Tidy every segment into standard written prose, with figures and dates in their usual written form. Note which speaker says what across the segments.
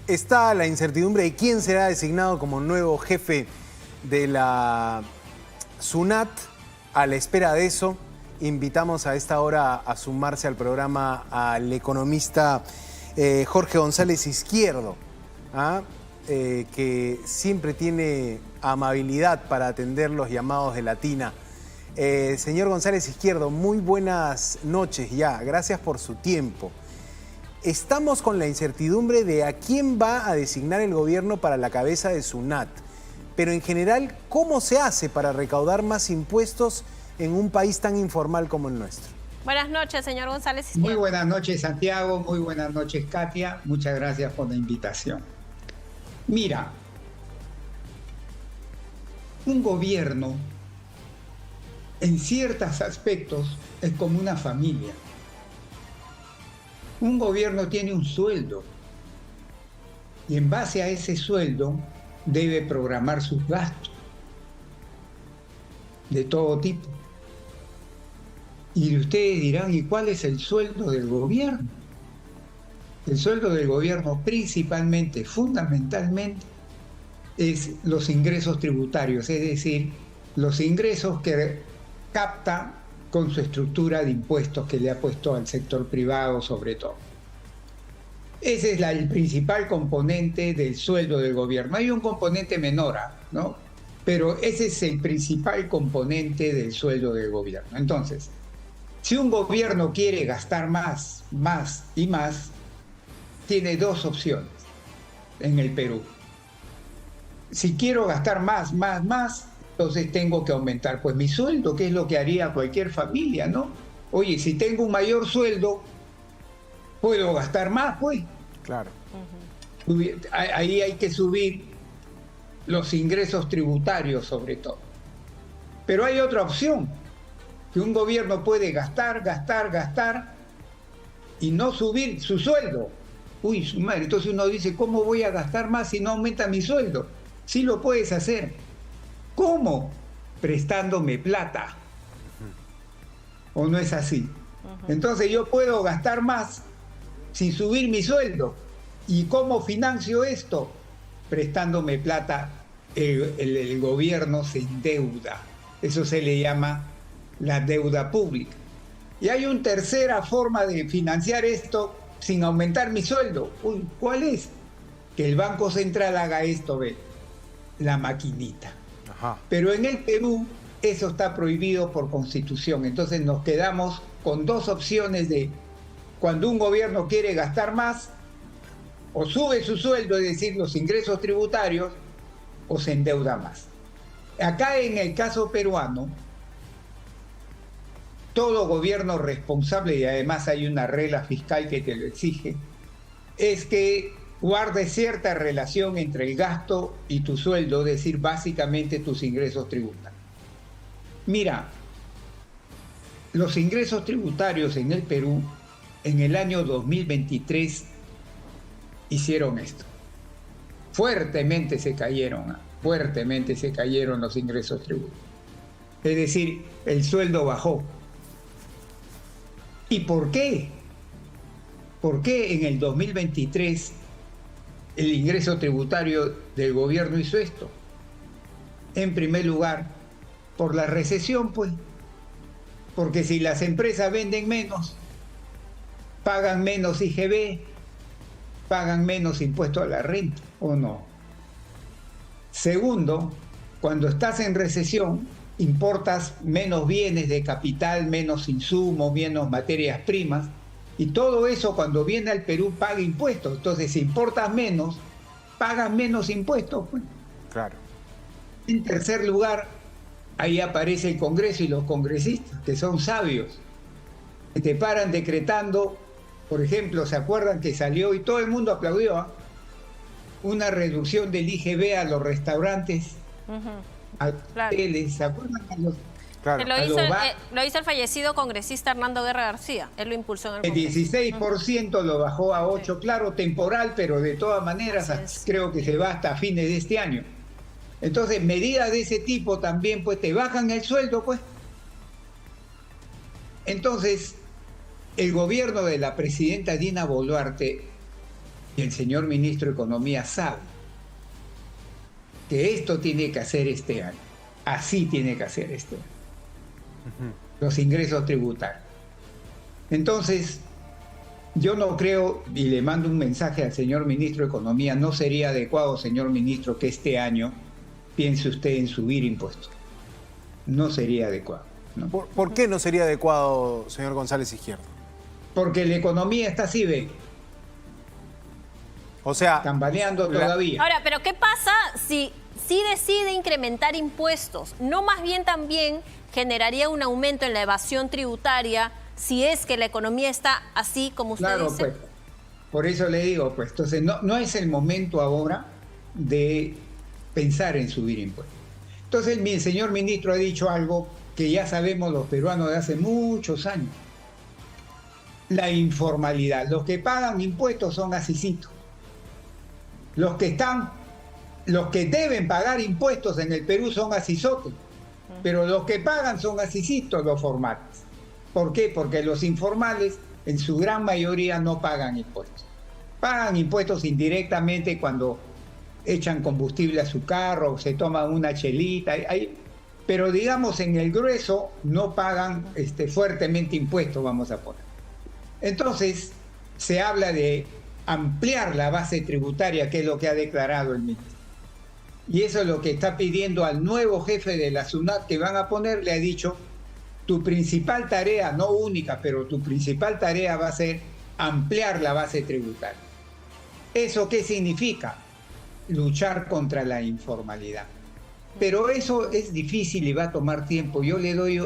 Speaker 1: Está la incertidumbre de quién será designado como nuevo jefe de la SUNAT. A la espera de eso, invitamos a esta hora a sumarse al programa al economista Jorge González Izquierdo, que siempre tiene amabilidad para atender los llamados de Latina. Señor González Izquierdo, muy buenas noches ya. Gracias por su tiempo. Estamos con la incertidumbre de a quién va a designar el gobierno para la cabeza de SUNAT. Pero en general, ¿cómo se hace para recaudar más impuestos en un país tan informal como el nuestro?
Speaker 2: Buenas noches, señor González Izquierdo.
Speaker 3: Muy buenas noches, Santiago. Muy buenas noches, Katia. Muchas gracias por la invitación. Mira, un gobierno, en ciertos aspectos, es como una familia. Un gobierno tiene un sueldo y en base a ese sueldo debe programar sus gastos de todo tipo. Y ustedes dirán, ¿y cuál es el sueldo del gobierno? El sueldo del gobierno principalmente, fundamentalmente, es los ingresos tributarios, es decir, los ingresos que capta con su estructura de impuestos que le ha puesto al sector privado sobre todo. Ese es el principal componente del sueldo del gobierno. Hay un componente menor, ¿no? Pero ese es el principal componente del sueldo del gobierno. Entonces, si un gobierno quiere gastar más y más, tiene dos opciones en el Perú. Si quiero gastar más, entonces tengo que aumentar pues mi sueldo, que es lo que haría cualquier familia, ¿no? Oye, si tengo un mayor sueldo, puedo gastar más, pues.
Speaker 1: Claro.
Speaker 3: Ahí hay que subir los ingresos tributarios, sobre todo. Pero hay otra opción, que un gobierno puede gastar y no subir su sueldo. Uy, su madre, entonces uno dice, ¿cómo voy a gastar más si no aumenta mi sueldo? Sí lo puedes hacer. ¿Cómo? Prestándome plata. ¿O no es así? Entonces yo puedo gastar más sin subir mi sueldo. ¿Y cómo financio esto? Prestándome plata. El gobierno se endeuda. Eso se le llama la deuda pública. Y hay una tercera forma de financiar esto sin aumentar mi sueldo. Uy, ¿cuál es? Que el Banco Central haga esto, ve, la maquinita.
Speaker 1: Ajá.
Speaker 3: Pero en el Perú eso está prohibido por Constitución. Entonces nos quedamos con dos opciones de cuando un gobierno quiere gastar más, o sube su sueldo, es decir, los ingresos tributarios, o se endeuda más. Acá en el caso peruano, todo gobierno responsable, y además hay una regla fiscal que te lo exige, es que guarde cierta relación entre el gasto y tu sueldo, es decir, básicamente tus ingresos tributarios. Mira, los ingresos tributarios en el Perú en el año 2023 hicieron esto. Fuertemente se cayeron los ingresos tributarios. Es decir, el sueldo bajó. ¿Y por qué? ¿Por qué en el 2023 el ingreso tributario del gobierno hizo esto? En primer lugar, por la recesión, pues. Porque si las empresas venden menos, pagan menos IGB, pagan menos impuesto a la renta, ¿o no? Segundo, cuando estás en recesión, importas menos bienes de capital, menos insumos, menos materias primas, y todo eso cuando viene al Perú paga impuestos. Entonces, si importas menos, pagas menos impuestos, pues.
Speaker 1: Claro.
Speaker 3: En tercer lugar, ahí aparece el Congreso y los congresistas, que son sabios, que te paran decretando, por ejemplo, ¿se acuerdan que salió y todo el mundo aplaudió una reducción del IGB a los restaurantes, a los hoteles? ¿Se acuerdan?
Speaker 1: Claro.
Speaker 2: Lo hizo el fallecido congresista Hernando Guerra García. Él lo impulsó en el Congreso.
Speaker 3: El 16% lo bajó a 8%, claro, temporal, pero de todas maneras creo que se va hasta fines de este año. Entonces, medidas de ese tipo también, pues, te bajan el sueldo, pues. Entonces, el gobierno de la presidenta Dina Boluarte Y el señor ministro de Economía sabe que esto tiene que hacer este año. Así tiene que hacer este año. Los ingresos tributarios. Entonces, yo no creo, y le mando un mensaje al señor ministro de Economía, no sería adecuado, señor ministro, que este año piense usted en subir impuestos. No sería adecuado, ¿no?
Speaker 1: ¿Por qué no sería adecuado, señor González Izquierdo?
Speaker 3: Porque la economía está así, ve.
Speaker 1: O sea,
Speaker 3: tambaleando todavía.
Speaker 2: Ahora, pero ¿qué pasa si decide incrementar impuestos? ¿No más bien también generaría un aumento en la evasión tributaria si es que la economía está así como usted
Speaker 3: Claro,
Speaker 2: dice?
Speaker 3: pues, por eso le digo, pues, entonces no es el momento ahora de pensar en subir impuestos. Entonces el señor ministro ha dicho algo que ya sabemos los peruanos de hace muchos años. La informalidad. Los que pagan impuestos son asisitos. Los que deben pagar impuestos en el Perú son asisotes. Pero los que pagan son asisitos, los formales. ¿Por qué? Porque los informales en su gran mayoría no pagan impuestos. Pagan impuestos indirectamente cuando echan combustible a su carro, se toman una chelita, pero digamos en el grueso no pagan fuertemente impuestos, vamos a poner. Entonces se habla de ampliar la base tributaria, que es lo que ha declarado el ministro. Y eso es lo que está pidiendo al nuevo jefe de la SUNAT que van a poner, le ha dicho: tu principal tarea, no única, pero tu principal tarea va a ser ampliar la base tributaria. ¿Eso qué significa? Luchar contra la informalidad. Pero eso es difícil y va a tomar tiempo. Yo le doy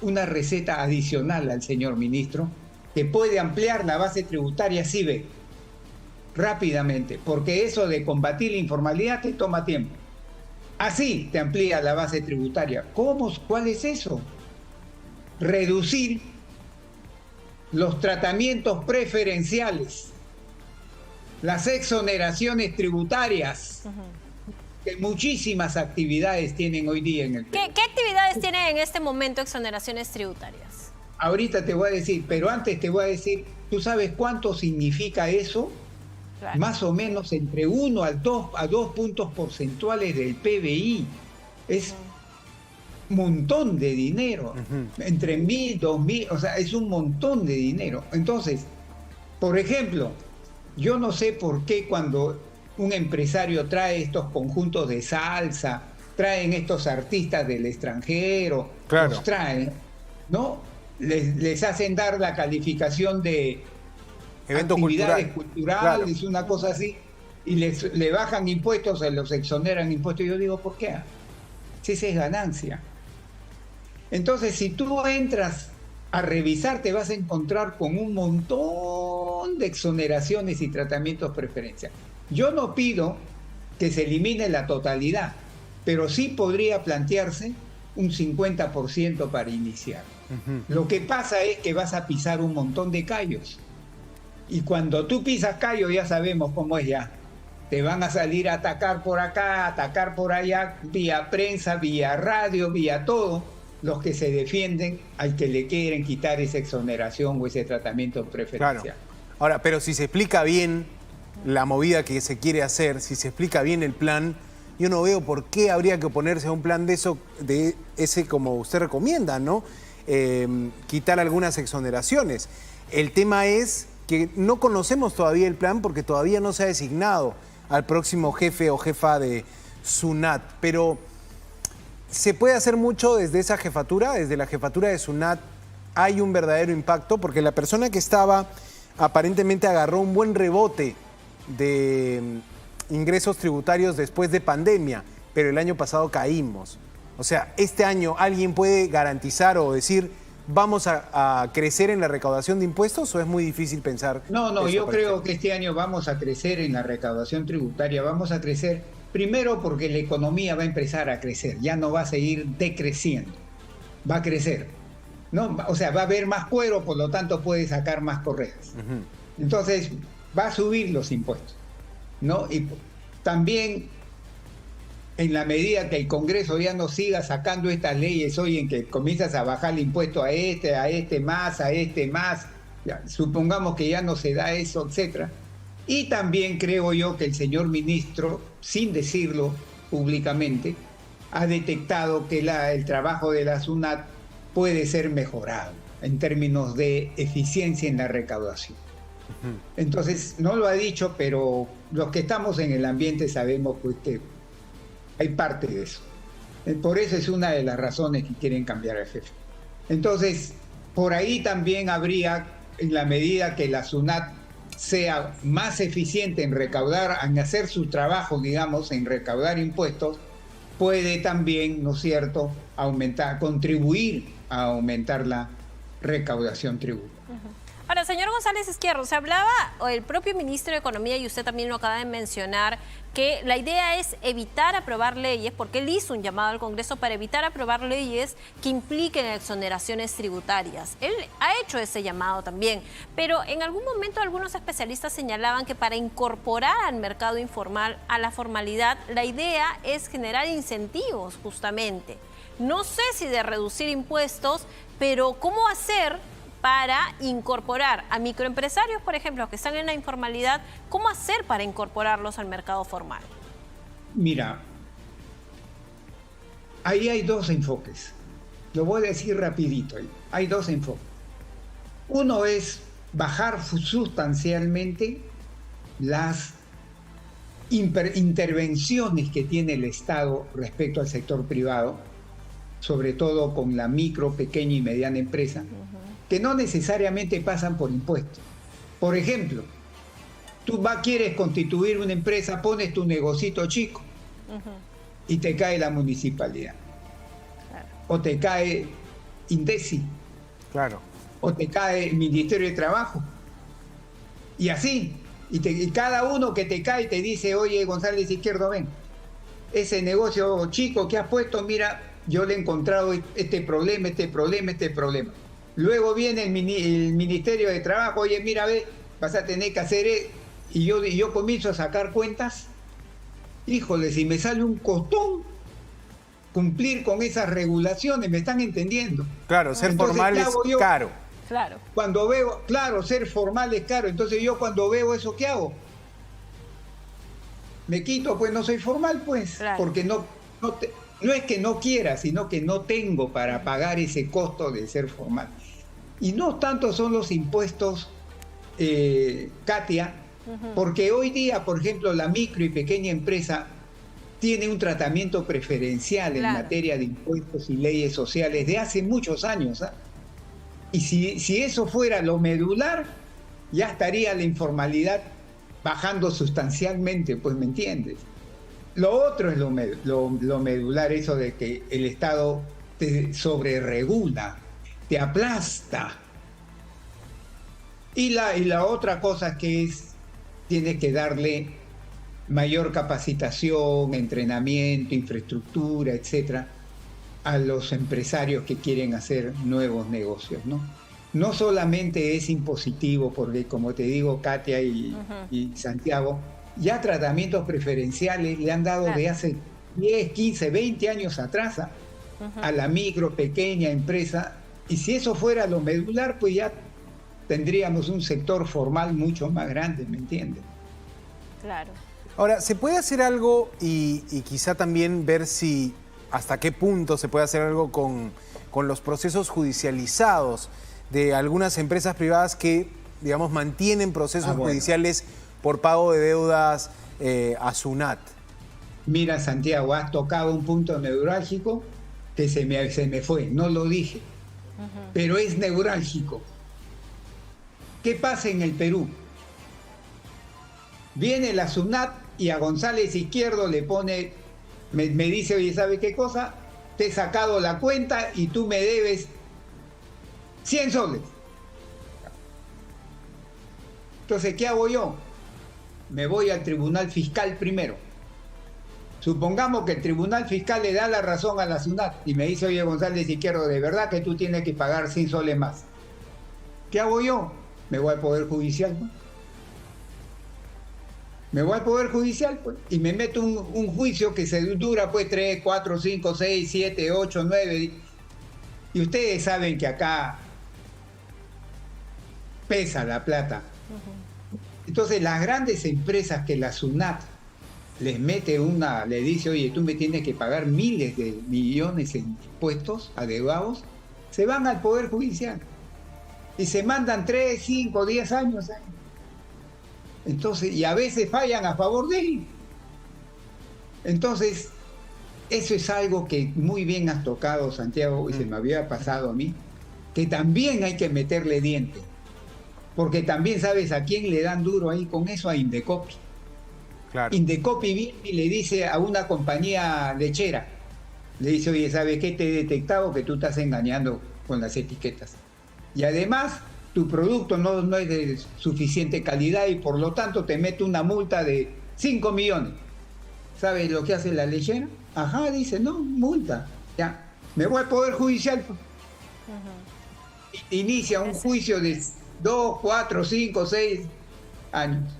Speaker 3: una receta adicional al señor ministro, que puede ampliar la base tributaria, sí, ve, rápidamente, porque eso de combatir la informalidad te toma tiempo. Así te amplía la base tributaria. ¿Cómo? ¿Cuál es eso? Reducir los tratamientos preferenciales, las exoneraciones tributarias, que muchísimas actividades tienen hoy día en el Perú.
Speaker 2: ¿Qué actividades tienen en este momento exoneraciones tributarias?
Speaker 3: Ahorita te voy a decir, pero antes te voy a decir, ¿tú sabes cuánto significa eso? Claro. Más o menos entre 1 a 2 puntos porcentuales del PBI. Es un montón de dinero. Entre 1.000, 2.000, o sea, es un montón de dinero. Entonces, por ejemplo, yo no sé por qué cuando un empresario trae estos conjuntos de salsa, traen estos artistas del extranjero, claro, los traen, ¿no? Les hacen dar la calificación de
Speaker 1: evento
Speaker 3: actividades culturales,
Speaker 1: claro,
Speaker 3: una cosa así, y le bajan impuestos, se los exoneran impuestos. Yo digo, ¿por qué? Si esa es ganancia. Entonces, si tú entras a revisar, te vas a encontrar con un montón de exoneraciones y tratamientos preferenciales. Yo no pido que se elimine la totalidad, pero sí podría plantearse un 50% para iniciar. Lo que pasa es que vas a pisar un montón de callos. Y cuando tú pisas callos, ya sabemos cómo es ya. Te van a salir a atacar por acá, a atacar por allá, vía prensa, vía radio, vía todo, los que se defienden al que le quieren quitar esa exoneración o ese tratamiento preferencial. Claro.
Speaker 1: Ahora, pero si se explica bien la movida que se quiere hacer, si se explica bien el plan, yo no veo por qué habría que oponerse a un plan de ese como usted recomienda, ¿no? Quitar algunas exoneraciones. El tema es que no conocemos todavía el plan porque todavía no se ha designado al próximo jefe o jefa de SUNAT, pero ¿se puede hacer mucho desde esa jefatura? Desde la jefatura de SUNAT hay un verdadero impacto, porque la persona que estaba aparentemente agarró un buen rebote de ingresos tributarios después de pandemia, pero el año pasado caímos. O sea, ¿este año alguien puede garantizar o decir vamos a crecer en la recaudación de impuestos o es muy difícil pensar?
Speaker 3: No, yo creo que este año vamos a crecer en la recaudación tributaria, vamos a crecer primero porque la economía va a empezar a crecer, ya no va a seguir decreciendo, va a crecer, ¿no? O sea, va a haber más cuero, por lo tanto puede sacar más correas. Entonces, va a subir los impuestos, ¿no? Y también, en la medida que el Congreso ya no siga sacando estas leyes hoy en que comienzas a bajar el impuesto a este más, ya, supongamos que ya no se da eso, etcétera, Y también creo yo que el señor ministro, sin decirlo públicamente, ha detectado que el trabajo de la SUNAT puede ser mejorado en términos de eficiencia en la recaudación. Entonces, no lo ha dicho, pero los que estamos en el ambiente sabemos pues, que hay parte de eso. Por eso es una de las razones que quieren cambiar al jefe. Entonces, por ahí también habría, en la medida que la SUNAT sea más eficiente en recaudar, en hacer su trabajo, digamos, en recaudar impuestos, puede también, ¿no es cierto?, contribuir a aumentar la recaudación tributaria.
Speaker 2: Ahora, señor González Izquierdo, se hablaba, o el propio ministro de Economía, y usted también lo acaba de mencionar, que la idea es evitar aprobar leyes, porque él hizo un llamado al Congreso para evitar aprobar leyes que impliquen exoneraciones tributarias. Él ha hecho ese llamado también, pero en algún momento algunos especialistas señalaban que para incorporar al mercado informal a la formalidad, la idea es generar incentivos justamente. No sé si de reducir impuestos, pero ¿cómo hacer para incorporar a microempresarios, por ejemplo, que están en la informalidad? ¿Cómo hacer para incorporarlos al mercado formal?
Speaker 3: Mira, ahí hay dos enfoques. Lo voy a decir rapidito. Hay dos enfoques. Uno es bajar sustancialmente las intervenciones que tiene el Estado respecto al sector privado, sobre todo con la micro, pequeña y mediana empresa, que no necesariamente pasan por impuestos. Por ejemplo, tú quieres constituir una empresa, pones tu negocito chico y te cae la municipalidad. Claro. O te cae INDECI.
Speaker 1: Claro.
Speaker 3: O te cae el Ministerio de Trabajo. Y así. Y cada uno que te cae te dice, oye, González Izquierdo, ven, ese negocio chico que has puesto, mira, yo le he encontrado este problema. Luego viene el Ministerio de Trabajo, oye, mira, ve, vas a tener que hacer y yo comienzo a sacar cuentas. Híjole, si me sale un costón cumplir con esas regulaciones, ¿me están entendiendo?
Speaker 1: Claro, ser formal es caro.
Speaker 2: Claro.
Speaker 3: Cuando veo, claro, ser formal es caro. Entonces yo cuando veo eso, ¿qué hago? Me quito, pues no soy formal, pues, claro. Porque no es que no quiera, sino que no tengo para pagar ese costo de ser formal. Y no tanto son los impuestos, Katia, porque hoy día, por ejemplo, la micro y pequeña empresa tiene un tratamiento preferencial en materia de impuestos y leyes sociales de hace muchos años. Y si eso fuera lo medular, ya estaría la informalidad bajando sustancialmente, pues, ¿me entiendes? Lo otro es lo medular, eso de que el Estado te sobreregula, te aplasta. Y la otra cosa que tiene que darle mayor capacitación, entrenamiento, infraestructura, etcétera, a los empresarios que quieren hacer nuevos negocios, ¿no? No solamente es impositivo, porque como te digo, Katia y Santiago, ya tratamientos preferenciales le han dado de hace 10, 15, 20 años atrás a la micro, pequeña empresa. Y si eso fuera lo medular, pues ya tendríamos un sector formal mucho más grande, ¿me entiendes?
Speaker 2: Claro.
Speaker 1: Ahora, ¿se puede hacer algo y quizá también ver si hasta qué punto se puede hacer algo con los procesos judicializados de algunas empresas privadas que, digamos, mantienen procesos judiciales por pago de deudas a SUNAT?
Speaker 3: Mira, Santiago, has tocado un punto neurálgico que se me fue, no lo dije, pero es neurálgico. ¿Qué pasa en el Perú? Viene la SUNAT y a González Izquierdo le pone, me dice, oye, ¿sabe qué cosa? Te he sacado la cuenta y tú me debes 100 soles. Entonces, ¿qué hago yo? Me voy al Tribunal Fiscal primero. Supongamos que el Tribunal Fiscal le da la razón a la SUNAT y me dice, oye, González Izquierdo, de verdad que tú tienes que pagar 100 soles más. ¿Qué hago yo? Me voy al Poder Judicial, ¿no? Me voy al Poder Judicial, pues, y me meto un juicio que se dura, pues, 3, 4, 5, 6, 7, 8, 9. Y ustedes saben que acá pesa la plata. Entonces las grandes empresas que la SUNAT les mete le dice, oye, tú me tienes que pagar miles de millones en impuestos adeudados, se van al Poder Judicial y se mandan 3, 5, 10 años. Entonces, y a veces fallan a favor de él. Entonces, eso es algo que muy bien has tocado, Santiago, y se me había pasado a mí, que también hay que meterle dientes. Porque también, ¿sabes a quién le dan duro ahí con eso? A Indecopi.
Speaker 1: Claro.
Speaker 3: Indecopi viene y le dice a una compañía lechera, le dice, oye, ¿sabes qué? Te he detectado que tú estás engañando con las etiquetas. Y además, tu producto no es de suficiente calidad y por lo tanto te mete una multa de 5 millones. ¿Sabes lo que hace la lechera? Ajá, dice, no, multa. Ya, me voy al Poder Judicial. Inicia un juicio de 2, 4, 5, 6 años.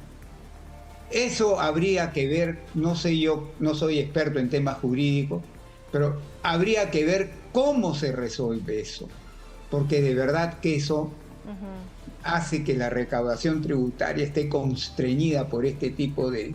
Speaker 3: Eso habría que ver, no sé, yo no soy experto en temas jurídicos, pero habría que ver cómo se resuelve eso, porque de verdad que eso hace que la recaudación tributaria esté constreñida por este tipo de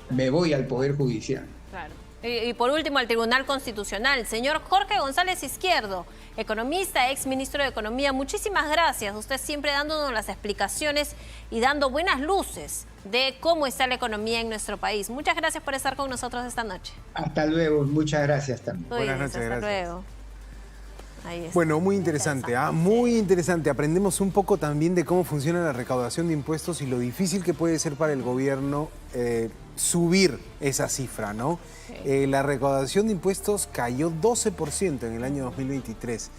Speaker 3: me voy al Poder Judicial.
Speaker 2: Claro. Y por último, al Tribunal Constitucional. Señor Jorge González Izquierdo, economista, ex ministro de Economía, muchísimas gracias. Usted siempre dándonos las explicaciones y dando buenas luces de cómo está la economía en nuestro país. Muchas gracias por estar con nosotros esta noche.
Speaker 3: Hasta luego, muchas gracias también.
Speaker 1: Buenas noches,
Speaker 2: hasta
Speaker 1: gracias.
Speaker 2: luego. Ahí está.
Speaker 1: Bueno, muy interesante, muy interesante. Aprendemos un poco también de cómo funciona la recaudación de impuestos y lo difícil que puede ser para el gobierno subir esa cifra, ¿no?
Speaker 2: Sí.
Speaker 1: La recaudación de impuestos cayó 12% en el año 2023.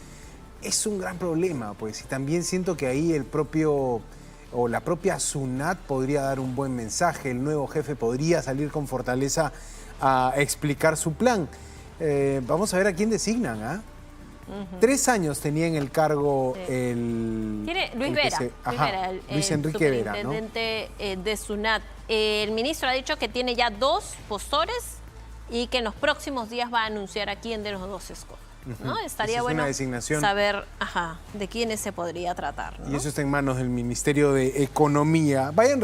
Speaker 1: Es un gran problema, pues, y también siento que ahí la propia SUNAT podría dar un buen mensaje, el nuevo jefe podría salir con fortaleza a explicar su plan. Vamos a ver a quién designan, ¿ah? 3 años tenía en el cargo
Speaker 2: Luis
Speaker 1: Enrique Vera, ¿no?
Speaker 2: superintendente de SUNAT. El ministro ha dicho que tiene ya 2 postores y que en los próximos días va a anunciar a quién de los 2 escoge, ¿no? Estaría bueno saber de quiénes se podría tratar, ¿no?
Speaker 1: Y eso está en manos del Ministerio de Economía. Vayan